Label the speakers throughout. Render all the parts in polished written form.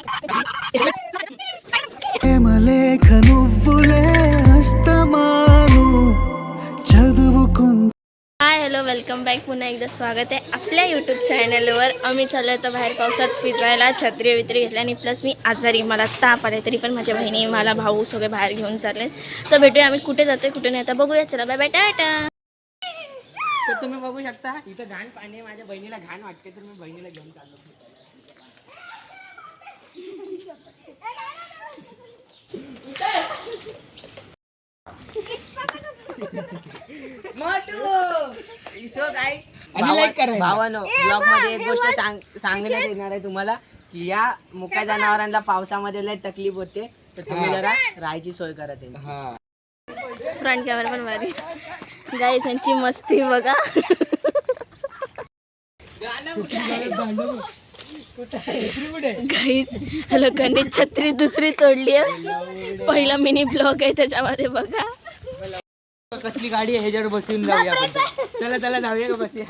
Speaker 1: Hi hello welcome back. पुन्हा एकदा स्वागत आहे आपल्या यूट्यूब चॅनलवर. आम्ही चाललो तर बाहेर पावसात फिरायला, छत्री वित्री घेतली आणि प्लस मी आजारी, मला ताप आले, तरी पण माझ्या बहिणी मला भाऊ सगळे बाहेर घेऊन चालले. तर भेटूया आम्ही कुठे जातोय कुठे नाही आता बघूया. चला बाय बाय टाटा.
Speaker 2: तर तुम्ही बघू शकता इथं घाण पाणी, माझ्या बहिणीला घाण वाटते तर मी बहिणीला घेऊन चाललो. भावानो, ब्लॉग मध्ये एक गोष्ट सांगण्यात येणार आहे तुम्हाला की या मुक्या जनावरांना पावसामध्ये लय तकलीफ होते, तर तुम्ही जरा राहायची सोय करा त्यांची.
Speaker 1: फ्रंट कॅमेरा पण भारी गाईस, यांची मस्ती बघा. गाईस लोकांनी छत्री दुसरी तोडली आहे. पहिला मिनी ब्लॉग आहे त्याच्यामध्ये बघा.
Speaker 2: कसली गाडी आहे ह्याच्यावर बसून जाऊया आपण. चला चला जाऊया का बसूया.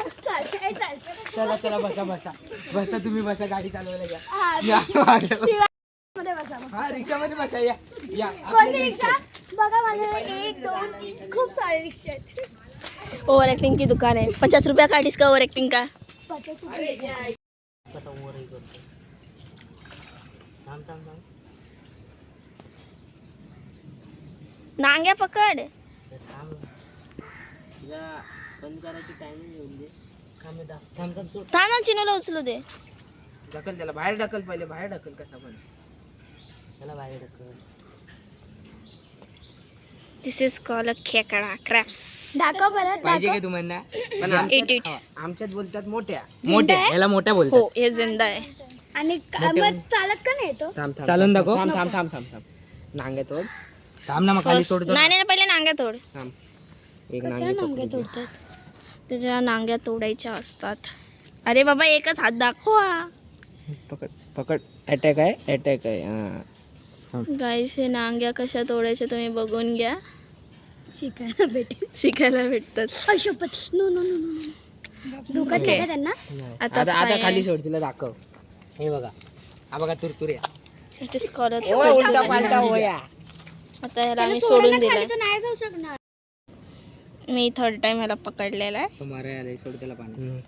Speaker 2: चला चला बसा बसा बसा, तुम्ही बसा, गाडी चालवायला या. हा रिक्षामध्ये बसा या या.
Speaker 3: बघा माझ्याकडे 1 2 3 खूप सारे रिक्षा आहेत.
Speaker 1: ओव्हर ऍक्टिंग की दुकान है. 50 रुपया काढीस का ओव्हर ऍक्टिंग का. नांग्या पकड.
Speaker 2: बंद करायची टायमिंग येऊन दे.
Speaker 1: थांब चिनूला उचलू दे.
Speaker 2: ढकल त्याला बाहेर, ढकल पहिले बाहेर, ढकल कसा पण. चला बाहेर ढकल.
Speaker 1: दिस इज कॉल्ड अ खेकडा क्रॅप्स.
Speaker 3: दाखव परत
Speaker 2: पाहिजे का तुम्हाला? पण आमच्यात बोलतात मोठ्या.
Speaker 3: मोठ्या
Speaker 2: याला मोठ्या बोलतात.
Speaker 1: हो हे जिंदा आहे.
Speaker 3: आणि मग चालत का नाही तो?
Speaker 2: थांब चालून दाखव. थांब थांब थांब थांब थांब. नांगे तोड. थांब ना, मग खाली सोडतो.
Speaker 1: नाही नाही पहिले नांग्या तोड.
Speaker 2: थांब. एक
Speaker 3: कशाला नांगे
Speaker 2: नांगे
Speaker 3: तोडतात?
Speaker 1: त्याच्या नांग्या तोडायच्या असतात. अरे बाबा एकच हात दाखवा.
Speaker 2: पकड पकड. अटॅक आहे, अटॅक आहे. हा
Speaker 1: गाईस हे नांग्या कशा तोडायच्या तुम्ही बघून घ्या.
Speaker 3: शिकायला भेटेल.
Speaker 1: शिकायला भेटतात.
Speaker 3: अशोपत नो नो नो नो. धोका नाही का त्यांना?
Speaker 1: आता
Speaker 2: आता खाली सोड, तिला दाखव. हे बघा, हा बघा तुरतुऱ्या.
Speaker 1: इट इज कॉल्ड
Speaker 2: उलटा पालटा होया.
Speaker 1: आता ह्याला आम्ही
Speaker 3: त्याला
Speaker 1: सोडून
Speaker 3: सोडायला खाली
Speaker 1: दिलं.
Speaker 3: तर नाही जाऊ शकणार.
Speaker 1: मी 3rd टाइम ह्याला पकडलेला आहे.
Speaker 2: मारायला सोड त्याला पाणी.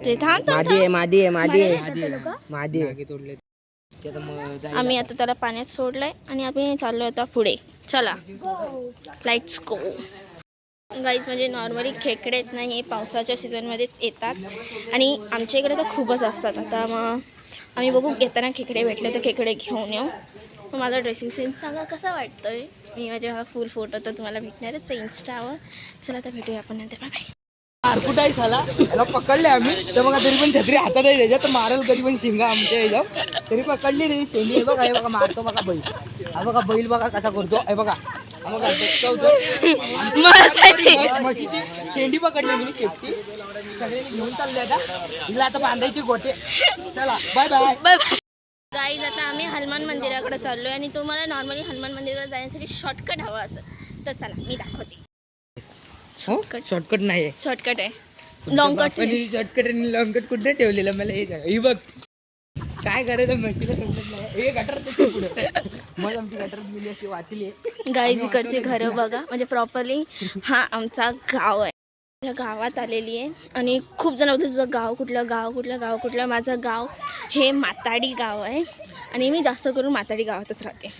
Speaker 1: ते थांब
Speaker 2: मादी आहे, मादी आहे, मादी आहे,
Speaker 3: लोकं?
Speaker 2: मादी आहे. तोडले.
Speaker 1: आम्ही आता त्याला पाण्यात सोडलंय आणि आम्ही चाललो आता पुढे. चला लाईट्स गो. गाईज म्हणजे नॉर्मली खेकडे येत नाही, हे पावसाच्या सीझनमध्येच येतात आणि आमच्या इकडे तर खूपच असतात. आता मग आम्ही बघू, येताना खेकडे भेटले तर खेकडे घेऊन येऊ. मग माझा ड्रेसिंग सेन्स सांगा कसा वाटतोय. मी माझे हा फुल फोटो तर तुम्हाला भेटणारच आहे इंस्टावर. चला तर भेटूया आपण नंतर. Bye bye.
Speaker 2: मारकुट आहे साला, त्याला पकडले आम्ही तर बघा, तरी पण छत्री हातात आहे त्याच्यात, तर मारल कधी पण शिंगा आमच्या याच्यात. तरी पकडली रे शेंडी. हे बघा, हे बघा मारतो बघा बैल. हा बघा बैल बघा कसा करतो. हे बघा, हा बघा म्हशीची शेंडी पकडली मी, शेपटी. सगळे घेऊन चालले आता. हिला आता बांधायची गोटे. चला bye bye.
Speaker 1: Bye bye. Guys आता आम्ही हनुमान मंदिराकडे चाललोय आणि तुम्हाला नॉर्मली हनुमान मंदिराला जाण्यासाठी शॉर्टकट हवा असं तर चला मी दाखवते.
Speaker 2: शॉर्टकट नाही,
Speaker 1: शॉर्टकट आहे. Long cut.
Speaker 2: शॉर्टकट आणि लॉंग कट कुठे ठेवलेलं मला हे सांग. ही बघ काय करायचं म्हशीला समजत नाही. हे गटर त्याच्या पुढे मग आमची गटर गेली अशी वाचली.
Speaker 1: गाईज इकडची घरं बघा, म्हणजे प्रॉपरली हा आमचा गाव आहे. माझ्या गावात आलेली आहे आणि खूप जण होते तुझं गाव कुठलं, गाव कुठलं, गाव कुठलं. माझं गाव हे माताडी गाव आहे आणि मी जास्त करून माताडी गावातच राहते.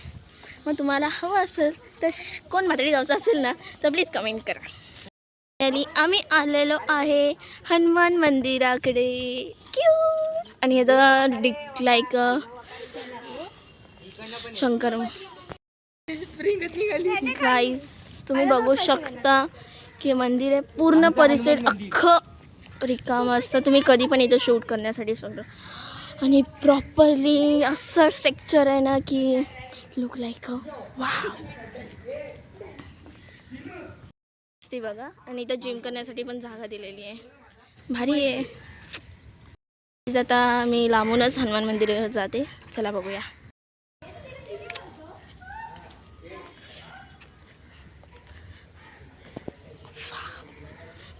Speaker 1: मग तुम्हाला हवं असेल तर कोण माताडी गावचं असेल ना तर प्लीज कमेंट करा. आम्ही आलेलो आहे हनुमान मंदिराकडे. आणि ह्याचा लाईक शंकर. गाईज तुम्ही बघू शकता की मंदिर आहे, पूर्ण परिसर अख्खं रिकामं असतं. तुम्ही कधी पण इथं शूट करण्यासाठी सगळं. आणि प्रॉपरली असं स्ट्रक्चर आहे ना की लुक लाईक वाव. ती बघा, आणि इथं जिम करण्यासाठी पण जागा दिलेली आहे, भारी आहे. आता मी लांबूनच हनुमान मंदिरात जाते. चला बघूया.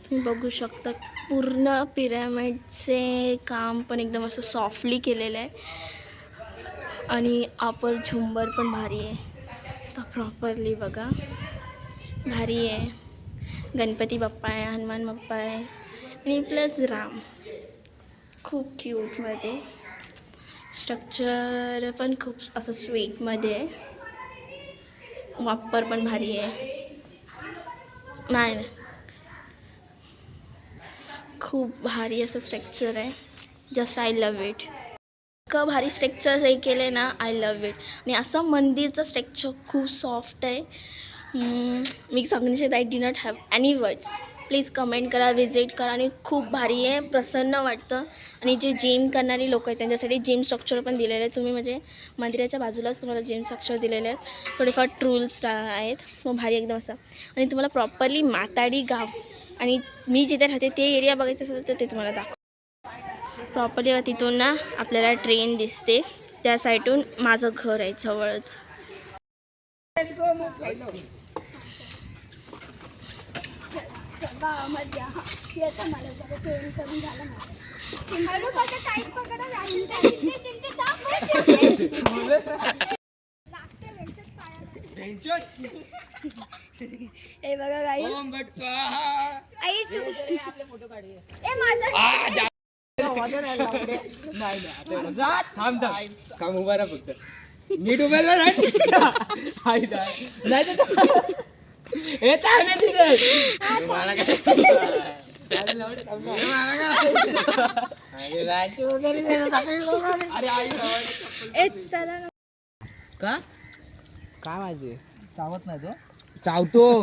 Speaker 1: तुम्ही बघू शकता पूर्ण पिरॅमिडचे काम पण एकदम असं सॉफ्टली केलेलं आहे. आणि अपर झुंबर पण भारी आहे. तर प्रॉपरली बघा भारी आहे. गणपती बाप्पा आहे, हनुमान बाप्पा आहे आणि प्लस राम. खूप क्यूटमध्ये. स्ट्रक्चर पण खूप असं स्वीटमध्ये आहे. वापर पण भारी आहे. नाही खूप भारी असं स्ट्रक्चर आहे. Just I love it. इतकं भारी स्ट्रक्चर हे केलं आहे ना, आय लव्ह इट. आणि असं मंदिरचं स्ट्रक्चर खूप सॉफ्ट आहे. मी सांगू शकते, I D not have any words. Please comment करा, विजिट करा. आणि खूप भारी आहे, प्रसन्न वाटतं. आणि जे जिम करणारी लोक आहेत त्यांच्यासाठी जिम स्ट्रक्चर पण दिलेलं आहे. तुम्ही म्हणजे मंदिराच्या बाजूलाच तुम्हाला जिम स्ट्रक्चर दिलेले आहेत. थोडेफार ट्रूल्स आहेत, मग भारी एकदम असं. आणि तुम्हाला प्रॉपरली माताडी गाव आणि मी जिथे राहते ते एरिया बघायचं असेल तर ते तुम्हाला दाखव. प्रॉपरली तिथून ना आपल्याला ट्रेन दिसते. त्या साईडून माझं घर आहे जवळच.
Speaker 3: मजा येतं मला सगळं ट्रेन करून झालं माझं. टाईम पकडा लागते हे बघा गाई. आई ए माझा
Speaker 2: काम उभा राहा फक्त. नीट उभारला नाही हे चाललं तिथे. मला
Speaker 3: ए चला ना.
Speaker 2: का काय माझे चावत नाही तो चावतो.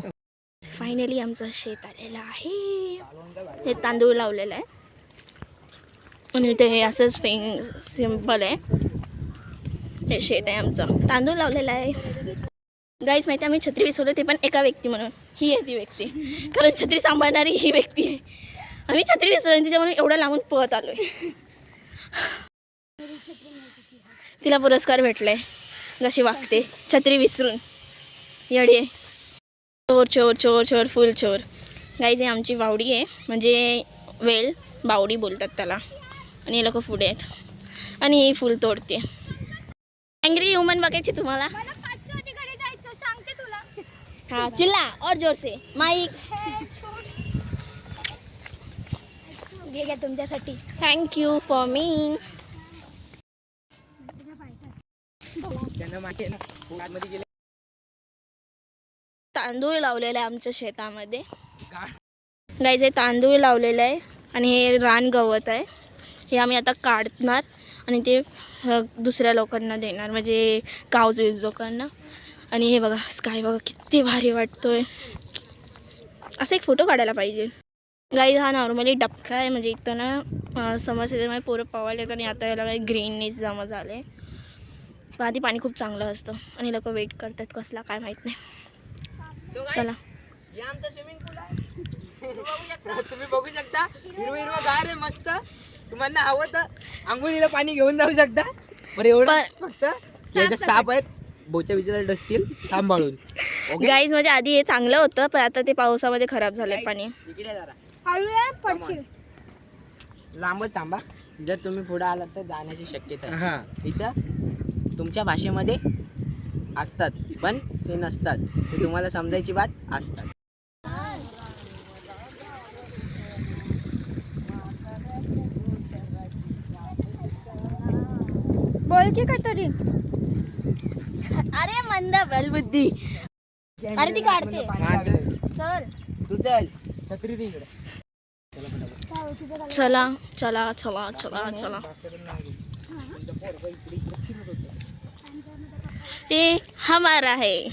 Speaker 1: फायनली आमचं शेत आलेलं आहे. हे तांदूळ लावलेलं आहे आणि ते हे असंच सिम्पल आहे. हे शेत आहे आमचं, तांदूळ लावलेलं आहे. गाईज माहिती आम्ही छत्री विसरलो, ते पण एका व्यक्ती म्हणून. ही आहे ती व्यक्ती, कारण छत्री सांभाळणारी ही व्यक्ती आहे. आम्ही छत्री विसरलो तिच्या म्हणून एवढं लांबून पळत आलो आहे. तिला पुरस्कार भेटलाय जशी वागते छत्री विसरून. येडे चोर चोर चोर चोर फुल चोर. गाईज ही आमची बावडी आहे, म्हणजे वेल बावडी बोलतात त्याला. आणि हे लोक पुढे आहेत आणि ही फुल तोडते. अँग्री ह्युमन बघायची तुम्हाला.
Speaker 3: मला 5च्या आधी घरी जायचं सांगते तुला.
Speaker 1: हाँ चिल्ला और जोर से माइक.
Speaker 3: हे घ्या तुमच्यासाठी.
Speaker 1: Thank you for me. तांदूळ लावलेलं आहे आमच्या शेतामध्ये. गाईचे तांदूळ लावलेलं आहे आणि हे रान गवत आहे. हे आम्ही आता काढणार आणि ते दुसऱ्या लोकांना देणार, म्हणजे गावचे लोकांना. आणि हे बघा स्काय बघा किती भारी वाटतोय. असा एक फोटो काढायला पाहिजे. गाईज हा नॉर्मली डबका आहे, म्हणजे इथं ना समर सीझनमध्ये पोरं पवायला येतात आणि आता याला काही ग्रीननेस जमा झाले. पण आधी पाणी खूप चांगलं असतं आणि लोक वेट करतात कसला काय माहीत नाही. चला
Speaker 2: आमचा स्विमिंग पूल आहे. तुम्ही बघू शकता हिरवं हिरवं गार आहे मस्त. तुम्हाला आवडतं आंघोळीला पाणी घेऊन जाऊ शकता. बरं एवढं फक्त याच्यात साप आहेत, बोच्या बिचारा डसतील सांभाळून.
Speaker 1: गाईज म्हणजे आधी हे चांगलं होतं पण आता ते पावसामध्ये खराब झालंय पाणी.
Speaker 2: इकडे जरा
Speaker 3: हळूया पडशील.
Speaker 2: लांबच थांबा. जर तुम्ही पुढे आलात तर जाण्याची शक्यता आहे. इथं तुमच्या भाषेमध्ये असतात पण ते नसतात. ते तुम्हाला समजायची बात असतात.
Speaker 3: बोल की कटोरी.
Speaker 1: अरे मंदा बलबुद्धी. अरे ती काढते. चल
Speaker 2: तू चल छत्री दे इकडे.
Speaker 1: चला चला चला चला चला. ये हमारा है.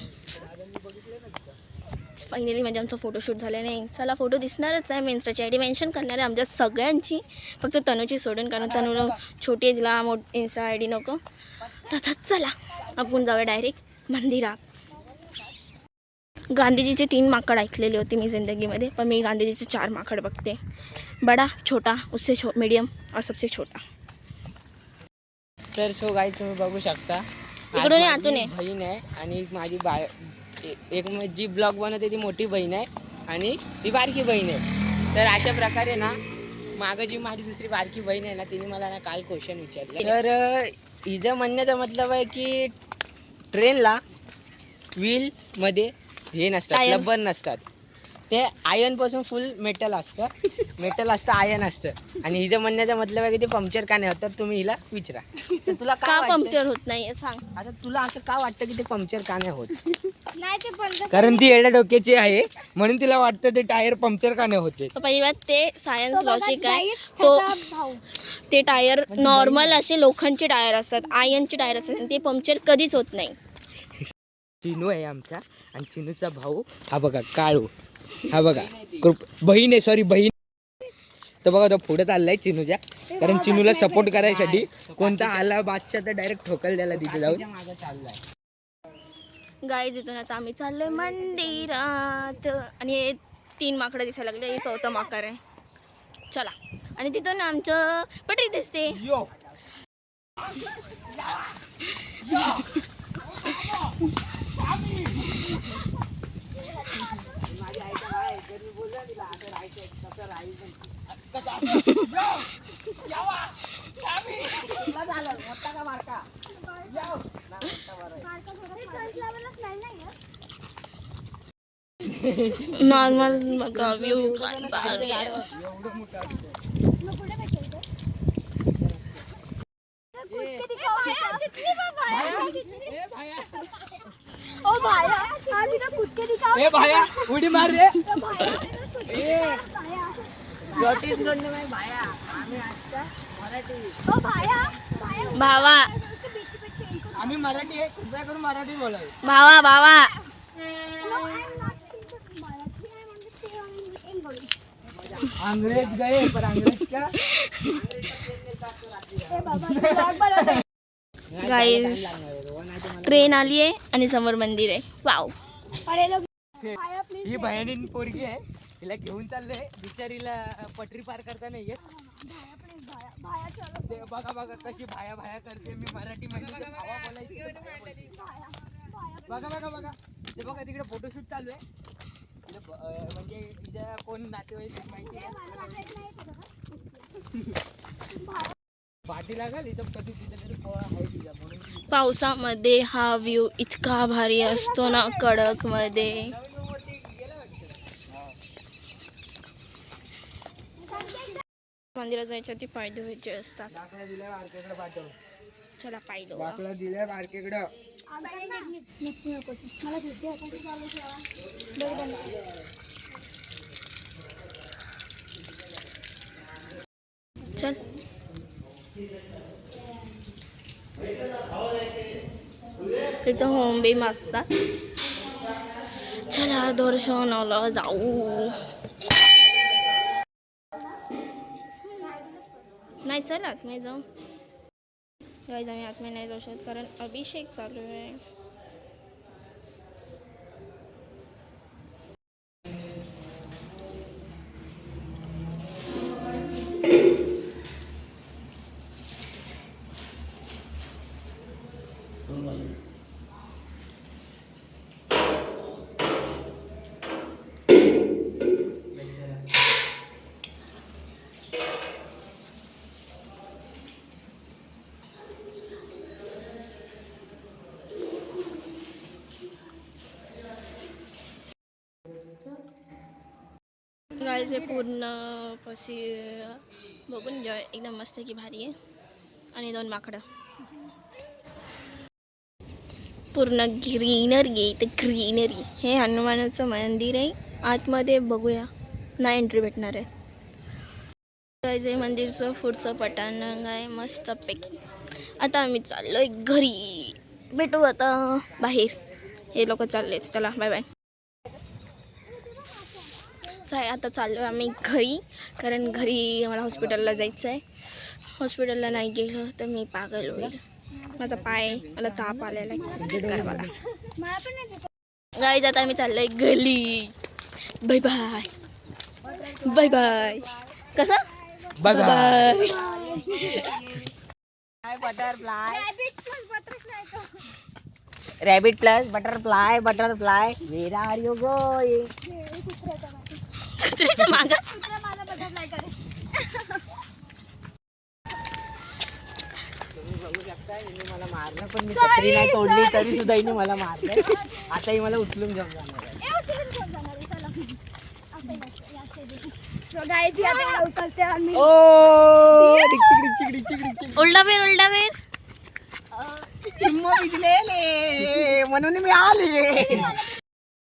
Speaker 1: फायनली म्हणजे आमचा फोटोशूट झाला नाही. इंस्टाला फोटो दिसणारच आहे. मी इंस्टाची आय डी मेन्शन करणार आहे आमच्या सगळ्यांची, फक्त तनूची सोडून, कारण तनू छोटी आहे, तिला इंस्टा आय डी नको. तर चला आपण जाऊया डायरेक्ट मंदिरात. गांधीजीचे 3 माकड ऐकलेले होते मी जिंदगीमध्ये, पण मी गांधीजीचे 4 माकड बघते. बडा छोटा उससे मीडियम और सबसे छोटा.
Speaker 2: तर सो गाईज तुम्ही बघू शकता
Speaker 1: इकडून आतून आहे.
Speaker 2: बहीण आहे आणि माझी एक जी ब्लॉग बनवते ती मोठी बहीण आहे आणि ती बारकी बहीण आहे. तर अशा प्रकारे ना मागं जी माझी दुसरी बारकी बहीण आहे ना, तिने मला ना काल क्वेश्चन विचारलं. तर हिचं म्हणण्याचा मतलब आहे की ट्रेनला व्हील मध्ये हे नसतात,
Speaker 1: Iron.
Speaker 2: रबर नसतात. ते आयर्न पासून फुल मेटल असतं आयर्न असतं. आणि हिचं म्हणण्याचा मतलब आहे की ते पंक्चर का नाही होत, तर तुम्ही हिला विचारा. तर तुला
Speaker 1: का
Speaker 2: काय वाटतं?
Speaker 1: पंक्चर होत नाहीये सांग.
Speaker 2: आता तुला असं का वाटतं की ते पंक्चर का नाही होत?
Speaker 3: नाही ते बंद
Speaker 2: कारण ती एवढ्या डोक्याची आहे म्हणून तिला वाटतं ते टायर पंक्चर का नाही होते.
Speaker 1: तर पहिली बात ते सायन्स
Speaker 3: तो बघा
Speaker 1: लॉजिक आहे.
Speaker 3: guys,
Speaker 1: तो
Speaker 3: ह्याचा भाऊ.
Speaker 1: ते टायर
Speaker 2: म्हणजे
Speaker 1: नॉर्मल असे लोखंडचे टायर असतात, आयर्नचे टायर असतात आणि ते पंक्चर कधीच होत नाही.
Speaker 2: चिनू आहे आमचा आणि चिनूचा भाऊ हा बघा काळू. हा बघा बहीण आहे, सॉरी बहीण. तर बघा तो पुढे चाललाय चिनूच्या, कारण चिनूला सपोर्ट करायसाठी कोणता आला बादशाह तर डायरेक्ट ठोकल द्यायला तिथे जाऊन चाललाय.
Speaker 1: गाईज इथून आता आम्ही चाललोय मंदिरात आणि हे 3 माकडं दिसायला लागले, हे 4थं माकड आहे. चला. आणि तिथून आमचं पटरी दिसते. नॉर्मल बघा व्ह्यू काय भारी आहे.
Speaker 3: ओ भाया आम्ही ना कुठके दिखाओ.
Speaker 2: ए भाया उडी मार रे.
Speaker 3: ओ भाया
Speaker 1: भावा
Speaker 2: आम्ही मराठी आहे, कृपया करून मराठी बोलाय.
Speaker 1: भावा भावा
Speaker 2: अंग्रेज गए पर अंग्रेज क्या.
Speaker 1: गाईज ट्रेन आली आहे आणि समोर मंदिर आहे. वाव.
Speaker 2: ही बहिणीन पोरगी आहे, हिला घेऊन चाललंय. बिचारीला पटरी पार करता नाही येत. ते बघा बघा कशी भाया भाया करते. मी मराठी मध्ये भावा बोलायची. बघा बघा बघा ते बघा तिकडे फोटोशूट चालू आहे. म्हणजे हिच्या कोण नातेवाईक माहिती आहे. पाठी लागल इथं कधी कुठेतरी आहे तिच्या म्हणून.
Speaker 1: पावसामध्ये हा व्ह्यू इतका भारी असतो ना, कडक मध्ये. मंदिरात जायच्यासाठी पाय धुवायचे असतात.
Speaker 2: दाखला दिल्या बारकेकडे पाठव.
Speaker 1: चला पाय धुवा.
Speaker 2: दाखला दिल्या बारकेकडं.
Speaker 3: मला भीती वाटते चालू ठेवा.
Speaker 1: चल. तिथं होम बी मागतात. चला दर्शनाला जाऊ. नाही चला आतमध्ये जाऊ. गाईज आम्ही आतमध्ये नाही जाऊ शकत कारण अभिषेक चालू आहे. गाईज हे पूर्ण कशी बघून घ्या, एकदम मस्त की भारी आहे. आणि 2 माकडं. पूर्ण ग्रीनरी. तर ग्रीनरी. हे हनुमानाचं मंदिर आहे. आतमध्ये बघूया, नाही एंट्री भेटणार आहे. गाईज हे मंदिरचं पुढचं पटांगण आहे मस्तपैकी. आता आम्ही चाललोय घरी. भेटू आता बाहेर. हे लोक चाललेत. चला बाय बाय. आता चाललो आम्ही घरी, कारण घरी मला हॉस्पिटलला जायचं आहे. हॉस्पिटलला नाही गेलं तर मी पागल होईल. माझा पाय, मला ताप आलेला आहे खूप बेकार मला. गाईज आता आम्ही चाललोय घरी. Bye bye. Bye bye. कसं
Speaker 2: bye bye. Rabbit plus butterfly butterfly. Where are you going.
Speaker 1: कुत्र्याच्या मागं.
Speaker 3: मला बटरफ्लाय करे.
Speaker 2: शकताय हिने मला मारलं पण मी छत्री नाही तोडली तरी सुद्धा हिने मला मारलं. आता ही मला उचलून घेऊन जाणार आहे.
Speaker 3: So guys, या वेळेला उचलते आम्ही.
Speaker 2: ओ डिक डिक
Speaker 1: उलटा फेर उलटा फेर.
Speaker 2: चिम्मो विकलेले म्हणून मी आले.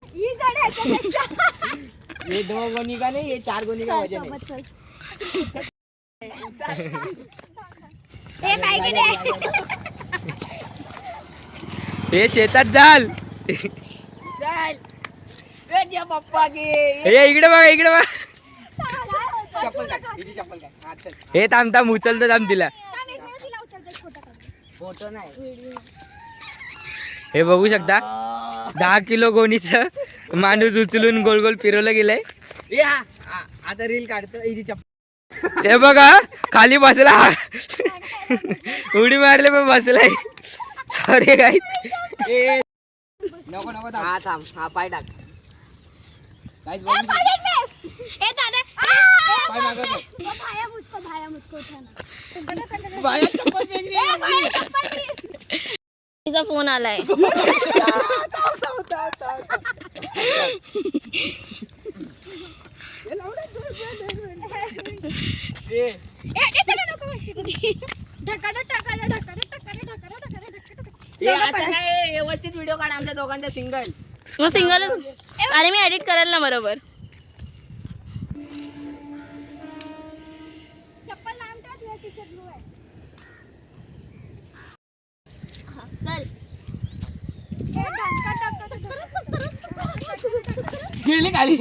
Speaker 3: ही जड आहे त्यापेक्षा.
Speaker 2: हे 2 गोणी का नाही, हे 4 गोणी का वजन आहे.
Speaker 3: सोबत चल. हे काय केले?
Speaker 2: हे शेतात जाल चल पप्पा गे. हे इकडे बघा चप्पल काय दीदी चप्पल काय. हा चल हे थांब थांब उचलतो थांब तिला. फोटो नाही. हे बघू शकता 10 किलो गोणीचं माणूस उचलून गोल गोल फिरवलं गेलंय. आता रील काढतो. इथे चप्पल हे बघा खाली बसला. उडी मारले पण बसलाय. सॉरी काय नको नको हा थांब. हा पाय टाक. गाइस
Speaker 3: ए दादा
Speaker 2: पाय मागं कर.
Speaker 3: भाया मुझको उठाना.
Speaker 2: बाया चप्पल फेक रे.
Speaker 3: भाया चप्पल फेक.
Speaker 1: तिचा फोन आलाय.
Speaker 2: व्यवस्थित व्हिडिओ काढ आमच्या दोघांचा सिंगल.
Speaker 1: मग सिंगल. अरे मी एडिट करेल ना बरोबर.
Speaker 3: चप्पल लांब ठेव, तुझा टी-शर्ट ब्लू आहे.
Speaker 1: चल
Speaker 3: हे ढंका
Speaker 2: गेली खाली.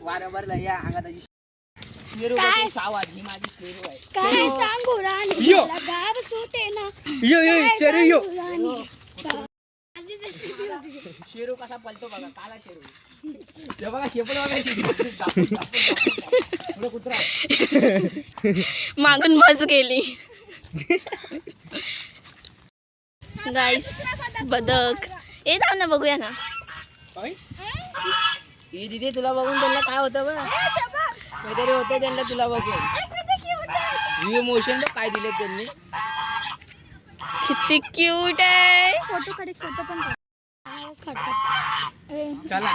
Speaker 2: वारंवार या अंगात शेरू
Speaker 3: काय?
Speaker 2: सावाद ही माझी शेरू आहे.
Speaker 3: काय सांगू राणी,
Speaker 2: यो.
Speaker 3: मला गाव सुटेना.
Speaker 2: यो यो
Speaker 3: काय
Speaker 2: शेरू यो.
Speaker 3: सांगू राणी. माझी रेसिपी होती.
Speaker 2: शेरू कसा पलतो बघा. काला शेरू. हे बघा शेपड बघा शेरू. पुढे कुत्रा.
Speaker 1: मागून मज गेली. गाईस बदक. ए थांब ना बघूया ना.
Speaker 2: ही दीदी तुला बघून त्यांना काय होतं बघ. काहीतरी होतं त्यांना तुला बघून. ही इमोशन बघ काय दिले त्यांनी.
Speaker 1: किती क्यूट आहे.
Speaker 3: फोटो काढ, फोटो पण काढ. आवाज काढतात. ए,
Speaker 2: चला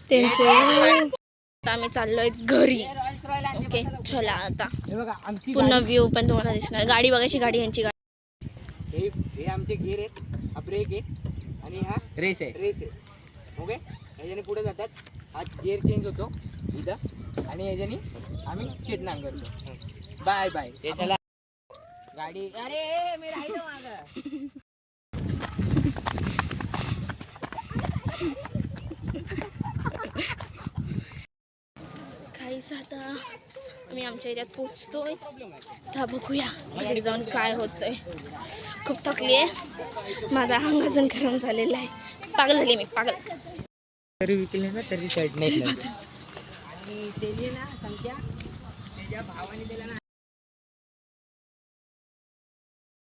Speaker 1: त्यांचे आता आम्ही चाललोय घरी. ओके चला आता
Speaker 2: हे बघा आमची
Speaker 1: पूर्ण व्ह्यू पण तुम्हाला दिसणार. गाडी बघायची. गाडी यांची गाडी.
Speaker 2: हे आमचे गिअर आहेत. हा ब्रेक आहे आणि हा रेस आहे. ओके ह्याच्याने पुढे जातात. हा गिअर चेंज होतो इथं आणि ह्याच्याने आम्ही शेत नांगरतो. Bye bye. हे चला गाडी. अरे मी राहिलो मागं.
Speaker 1: काहीच आता आम्ही आमच्या एरियात पोचतोय. आता बघूया घरी जाऊन काय होतंय. खूप थकली आहे. माझा अंग अजून गरम झालेला आहे. पागल झाली मी पागल.
Speaker 2: तरी विकले ना तरी शर्ट नाही. आणि त्याने ना संख्या त्याच्या भावाने दिला ना